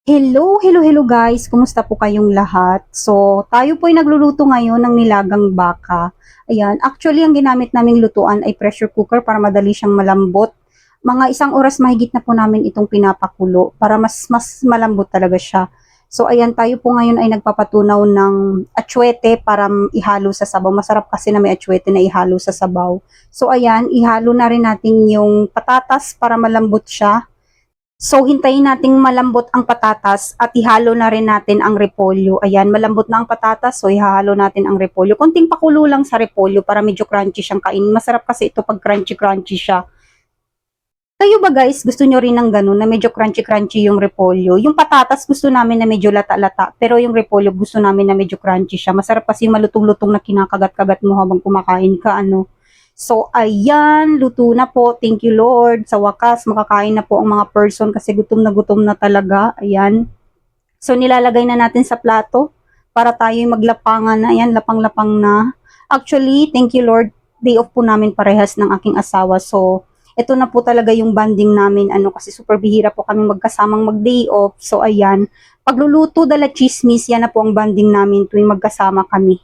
Hello guys! Kumusta po kayong lahat? So, tayo po ay nagluluto ngayon ng nilagang baka. Ayan, actually ang ginamit naming lutuan ay pressure cooker para madali siyang malambot. Mga 1 oras mahigit na po namin itong pinapakulo para mas malambot talaga siya. So, ayan, tayo po ngayon ay nagpapatunaw ng atsuete para ihalo sa sabaw. Masarap kasi na may atsuete na ihalo sa sabaw. So, ayan, ihalo na rin natin yung patatas para malambot siya. So, hintayin nating malambot ang patatas at ihalo na rin natin ang repolyo. Ayan, malambot na ang patatas, so ihalo natin ang repolyo. Konting pakulo lang sa repolyo para medyo crunchy siyang kainin. Masarap kasi ito pag crunchy-crunchy siya. Kayo ba guys, gusto nyo rin ng ganun na medyo crunchy-crunchy yung repolyo? Yung patatas gusto namin na medyo lata-lata, pero yung repolyo gusto namin na medyo crunchy siya. Masarap kasi yung malutong-lutong na kinakagat-kagat mo habang kumakain ka, ano. So, ayan, luto na po. Thank you, Lord. Sa wakas, makakain na po ang mga person kasi gutom na talaga. Ayan. So, nilalagay na natin sa plato para tayo maglapangan na. Ayan, lapang-lapang na. Actually, thank you, Lord. Day off po namin parehas ng aking asawa. So, ito na po talaga yung banding namin. Ano, kasi super bihira po kami magkasamang mag-day off. So, ayan. Pagluluto, dala chismis, yan na po ang banding namin tuwing magkasama kami.